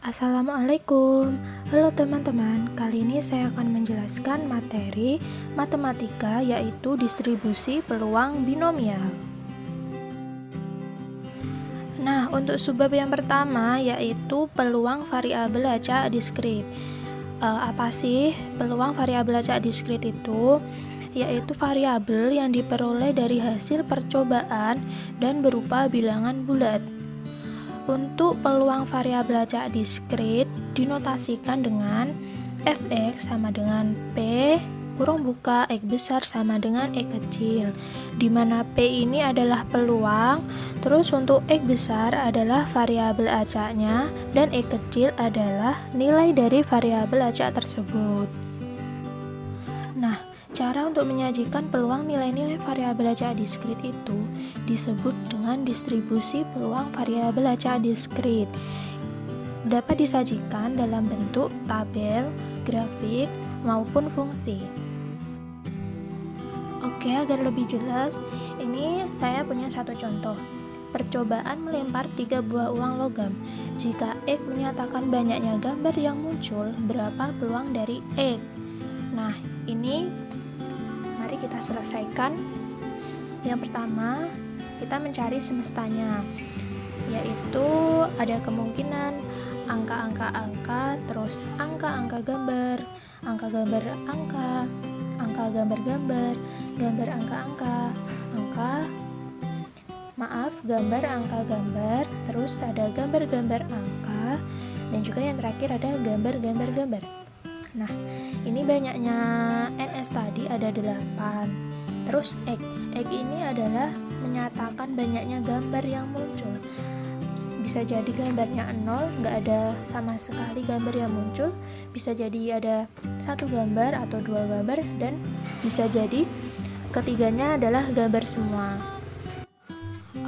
Assalamualaikum. Halo teman-teman, kali ini saya akan menjelaskan materi matematika yaitu distribusi peluang binomial. Nah, untuk subbab yang pertama yaitu peluang variabel acak diskrit. Apa sih peluang variabel acak diskrit itu? Yaitu variabel yang diperoleh dari hasil percobaan dan berupa bilangan bulat. Untuk peluang variabel acak diskrit dinotasikan dengan fx sama dengan p kurung buka x besar sama dengan x kecil, di mana p ini adalah peluang, terus untuk x besar adalah variabel acaknya dan x kecil adalah nilai dari variabel acak tersebut. Nah, cara untuk menyajikan peluang nilai-nilai variabel acak diskrit itu disebut dengan distribusi peluang variabel acak diskrit. Dapat disajikan dalam bentuk tabel, grafik, maupun fungsi. Oke, agar lebih jelas, ini saya punya satu contoh. Percobaan melempar 3 buah uang logam. Jika X menyatakan banyaknya gambar yang muncul, berapa peluang dari X? Nah, ini mari kita selesaikan. Yang pertama, kita mencari semestanya, yaitu ada kemungkinan angka-angka, terus angka-angka gambar, angka gambar angka, angka gambar gambar, gambar angka-angka, gambar angka gambar, terus ada gambar-gambar angka, dan juga yang terakhir ada gambar-gambar gambar. Nah, ini banyaknya NS tadi ada 8. Terus X ini adalah menyatakan banyaknya gambar yang muncul. Bisa jadi gambarnya 0, nggak ada sama sekali gambar yang muncul. Bisa jadi ada 1 gambar atau 2 gambar, dan bisa jadi ketiganya adalah gambar semua.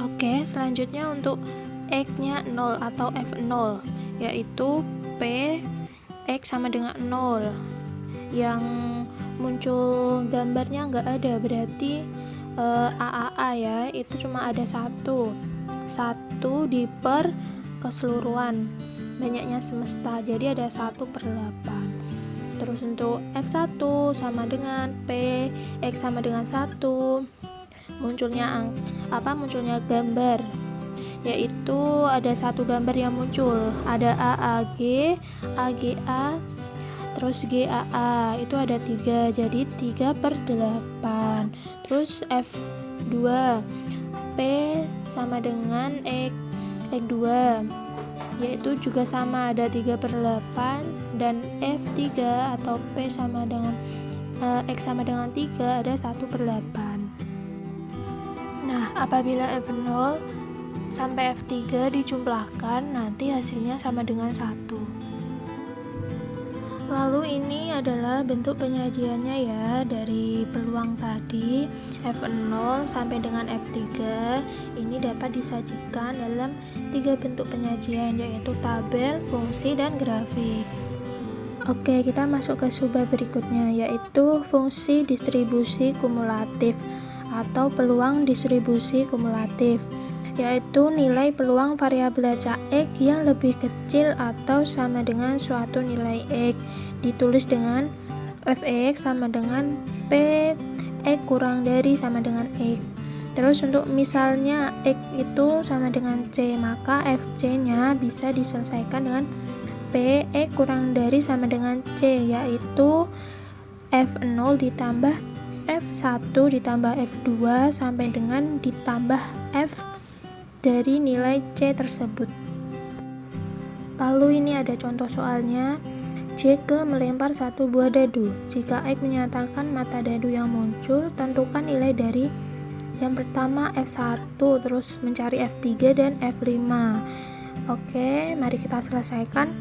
Oke, selanjutnya untuk X-nya 0 atau F0, yaitu P X sama dengan 0. Yang muncul gambarnya nggak ada, berarti AAA ya, itu cuma ada satu di per keseluruhan banyaknya semesta, jadi ada 1/8. Terus untuk F1 sama dengan P X sama dengan 1, munculnya gambar, yaitu ada 1 gambar yang muncul, ada AAG, AGA, terus GAA, itu ada 3, jadi 3/8. Terus F2, P sama dengan X2, yaitu juga sama, ada 3/8, dan F3 atau P sama dengan X sama dengan 3, ada 1/8. Nah, apabila F0 sampai F3 dijumlahkan, nanti hasilnya sama dengan 1. Lalu ini adalah bentuk penyajiannya ya, dari peluang tadi F0 sampai dengan F3 ini dapat disajikan dalam 3 bentuk penyajian, yaitu tabel, fungsi, dan grafik. Oke, kita masuk ke subbab berikutnya, yaitu fungsi distribusi kumulatif atau peluang distribusi kumulatif, yaitu nilai peluang variabel acak X yang lebih kecil atau sama dengan suatu nilai X, ditulis dengan Fx sama dengan P X kurang dari sama dengan X. Terus untuk misalnya X itu sama dengan C, maka Fc nya bisa diselesaikan dengan P X kurang dari sama dengan C, yaitu F0 ditambah F1 ditambah F2 sampai dengan ditambah F dari nilai C tersebut. Lalu ini ada contoh soalnya. JK melempar 1 buah dadu. Jika X menyatakan mata dadu yang muncul, tentukan nilai dari yang pertama F1, terus mencari F3 dan F5. Oke, mari kita selesaikan.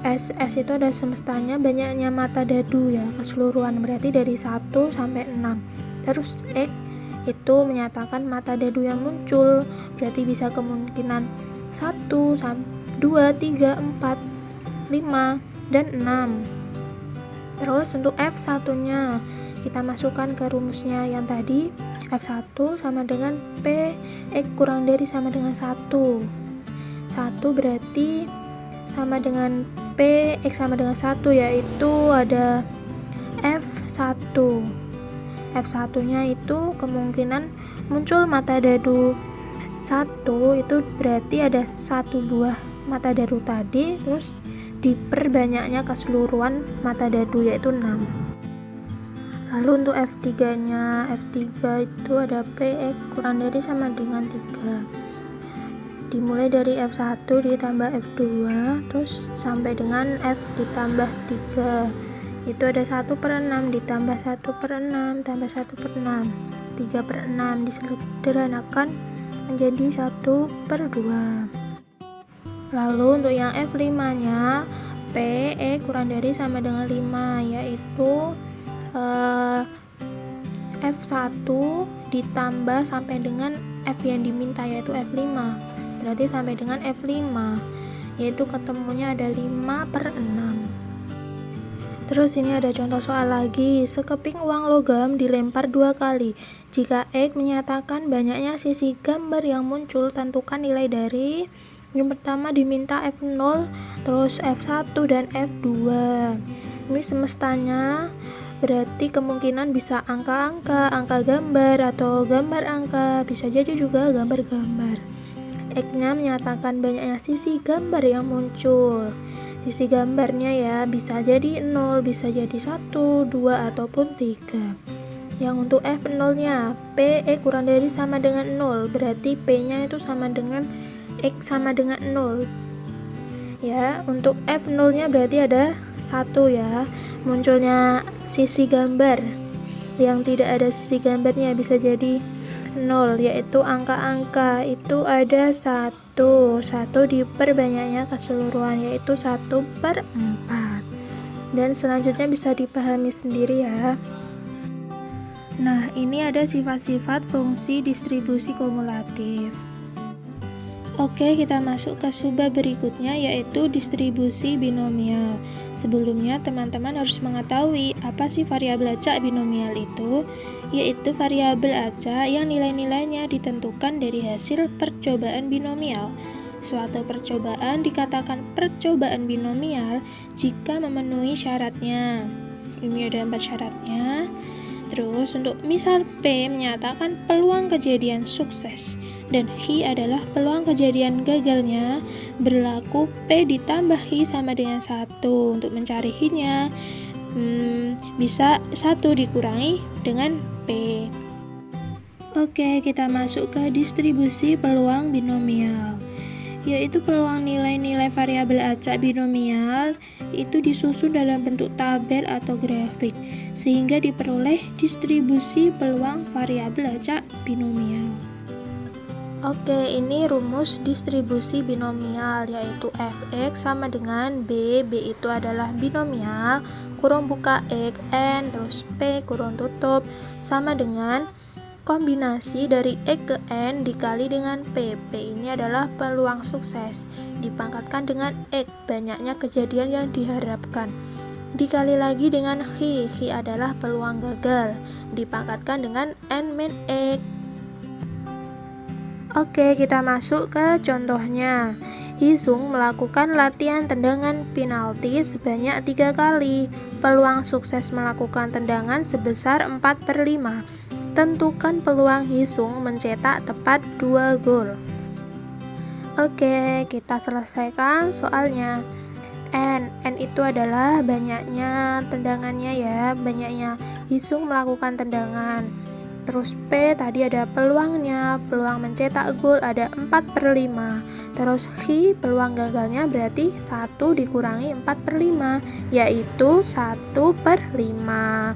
SS itu ada semestanya, banyaknya mata dadu ya, keseluruhan, berarti dari 1 sampai 6. Terus X itu menyatakan mata dadu yang muncul, berarti bisa kemungkinan 1, 2, 3, 4, 5, dan 6. Terus untuk F1 nya kita masukkan ke rumusnya yang tadi, F1 sama dengan P X kurang dari sama dengan 1. 1 berarti sama dengan P, X sama dengan 1, yaitu ada F1. F1 nya itu kemungkinan muncul mata dadu 1, itu berarti ada 1 buah mata dadu tadi, terus diperbanyaknya keseluruhan mata dadu yaitu 6. Lalu untuk F3 nya, F3 itu ada PX kurang dari sama dengan 3. Dimulai dari F1 ditambah F2 terus sampai dengan F ditambah 3, itu ada 1/6 ditambah 1/6 tambah 1/6, 3/6 disederhanakan menjadi 1/2. Lalu untuk yang F5 nya PE kurang dari sama dengan 5, yaitu F1 ditambah sampai dengan F yang diminta yaitu F5, berarti sampai dengan F5, yaitu ketemunya ada 5/6. Terus ini ada contoh soal lagi. Sekeping uang logam dilempar 2 kali. Jika X menyatakan banyaknya sisi gambar yang muncul, tentukan nilai dari yang pertama diminta F0, terus F1 dan F2. Ini semestanya berarti kemungkinan bisa angka-angka, angka gambar atau gambar angka, bisa jadi juga gambar-gambar. X-nya menyatakan banyaknya sisi gambar yang muncul. Sisi gambarnya ya bisa jadi 0, bisa jadi 1, 2 ataupun 3. Yang untuk F0 nya PE kurang dari sama dengan 0, berarti P nya itu sama dengan X sama dengan 0 ya. Untuk F0 nya berarti ada 1 ya, munculnya sisi gambar. Yang tidak ada sisi gambarnya bisa jadi 0, yaitu angka-angka itu ada 1 diperbanyaknya keseluruhan yaitu 1/4. Dan selanjutnya bisa dipahami sendiri ya. Nah, ini ada sifat-sifat fungsi distribusi kumulatif. Oke, kita masuk ke subbab berikutnya yaitu distribusi binomial. Sebelumnya teman-teman harus mengetahui apa sih variabel acak binomial itu, yaitu variabel acak yang nilai-nilainya ditentukan dari hasil percobaan binomial. Suatu percobaan dikatakan percobaan binomial jika memenuhi syaratnya. Ini ada 4 syaratnya. Terus untuk misal P menyatakan peluang kejadian sukses dan Hi adalah peluang kejadian gagalnya, berlaku P ditambah Hi sama dengan 1. Untuk mencari Hi-nya bisa 1 dikurangi dengan P. Oke, kita masuk ke distribusi peluang binomial, yaitu peluang nilai-nilai variabel acak binomial itu disusun dalam bentuk tabel atau grafik sehingga diperoleh distribusi peluang variabel acak binomial. Oke, ini rumus distribusi binomial yaitu Fx sama dengan B itu adalah binomial, kurung buka X, N, terus P kurung tutup sama dengan kombinasi dari X ke N dikali dengan P. P ini adalah peluang sukses, dipangkatkan dengan X, banyaknya kejadian yang diharapkan. Dikali lagi dengan Hi adalah peluang gagal, dipangkatkan dengan N-X. Oke, kita masuk ke contohnya. Hisung melakukan latihan tendangan penalti sebanyak 3 kali. Peluang sukses melakukan tendangan sebesar 4/5. Tentukan peluang Hisung mencetak tepat 2 gol. Oke, kita selesaikan soalnya. N itu adalah banyaknya tendangannya ya, banyaknya Hisung melakukan tendangan. Terus P tadi ada peluangnya, peluang mencetak gol ada 4/5. Terus Hi peluang gagalnya berarti 1 dikurangi 4/5 yaitu 1/5.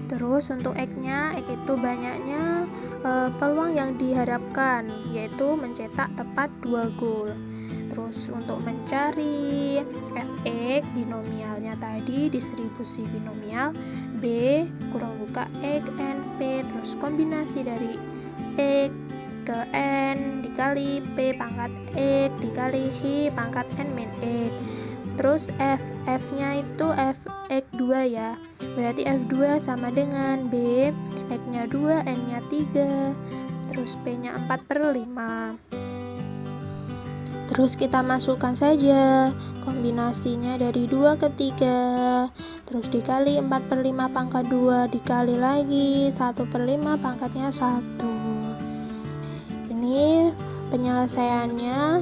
Terus untuk X-nya, X itu banyaknya peluang yang diharapkan yaitu mencetak tepat 2 gol. Terus untuk mencari Fx binomialnya tadi, distribusi binomial B kurang buka X, N, P, terus kombinasi dari X ke N dikali P pangkat X dikali Hi pangkat N min X. Terus F nya itu Fx2 ya, berarti F2 sama dengan B, X nya 2, N nya 3, terus P nya 4/5. Terus kita masukkan saja kombinasinya dari 2 ke 3, terus dikali 4/5 pangkat 2, dikali lagi 1/5 pangkatnya 1. Ini penyelesaiannya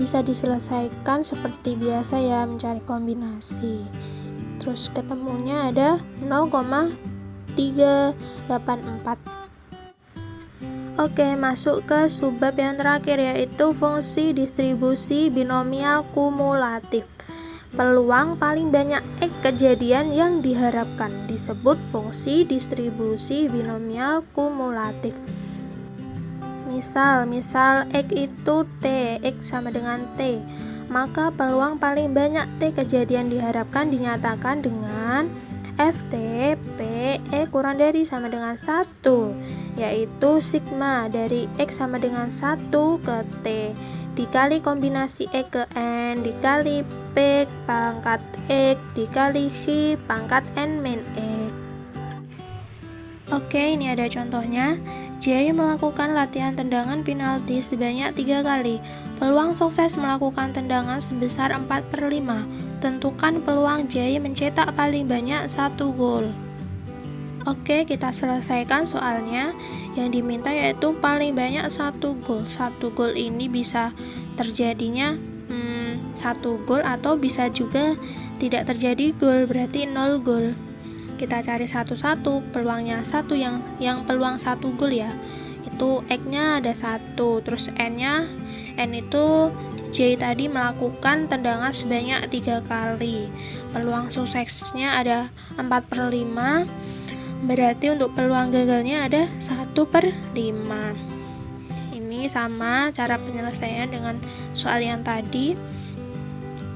bisa diselesaikan seperti biasa ya, mencari kombinasi. Terus ketemunya ada 0,384. Oke, masuk ke subbab yang terakhir, yaitu fungsi distribusi binomial kumulatif. Peluang paling banyak X kejadian yang diharapkan disebut fungsi distribusi binomial kumulatif. Misal X itu T, X sama dengan T, maka peluang paling banyak T kejadian diharapkan dinyatakan dengan FT P E kurang dari sama dengan 1, yaitu sigma dari X sama dengan 1 ke T dikali kombinasi E ke N dikali P pangkat X dikali X pangkat N min X. Oke, ini ada contohnya. J melakukan latihan tendangan penalti sebanyak 3 kali. Peluang sukses melakukan tendangan sebesar 4/5. Tentukan peluang J mencetak paling banyak 1 gol. Oke, kita selesaikan soalnya. Yang diminta yaitu paling banyak 1 gol. 1 gol ini bisa terjadinya 1 gol atau bisa juga tidak terjadi gol, berarti 0 gol. Kita cari satu-satu. Peluangnya 1 yang peluang 1 gol ya. Itu X-nya ada 1, terus N itu J tadi melakukan tendangan sebanyak 3 kali. Peluang suksesnya ada 4/5. Berarti untuk peluang gagalnya ada 1/5. Ini sama cara penyelesaian dengan soal yang tadi.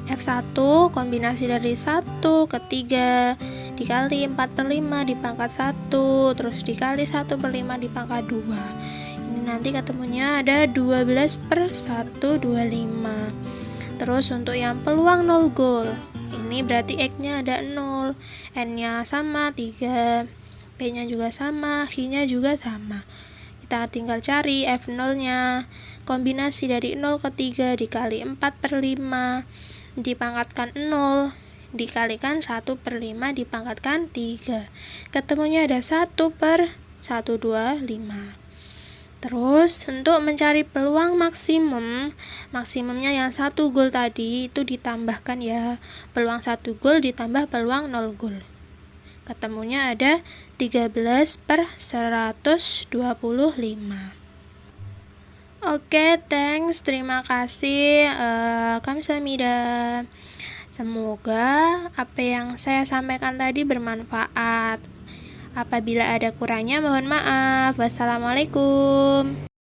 F1 kombinasi dari 1 ke 3 dikali 4/5 dipangkat 1, terus dikali 1/5 dipangkat 2. Ini nanti ketemunya ada 12/125. Terus untuk yang peluang 0 gol, ini berarti X-nya ada 0, N-nya sama 3, P-nya juga sama, X-nya juga sama. Kita tinggal cari F0-nya. Kombinasi dari 0 ke 3 dikali 4/5 dipangkatkan 0 dikalikan 1/5 dipangkatkan 3. Ketemunya ada 1/125. Terus untuk mencari peluang maksimumnya yang 1 gol tadi itu ditambahkan ya. Peluang 1 gol ditambah peluang 0 gol. Ketemunya ada 13/125. Oke, thanks, terima kasih. Kamsahamnida. Semoga apa yang saya sampaikan tadi bermanfaat. Apabila ada kurangnya mohon maaf. Wassalamualaikum.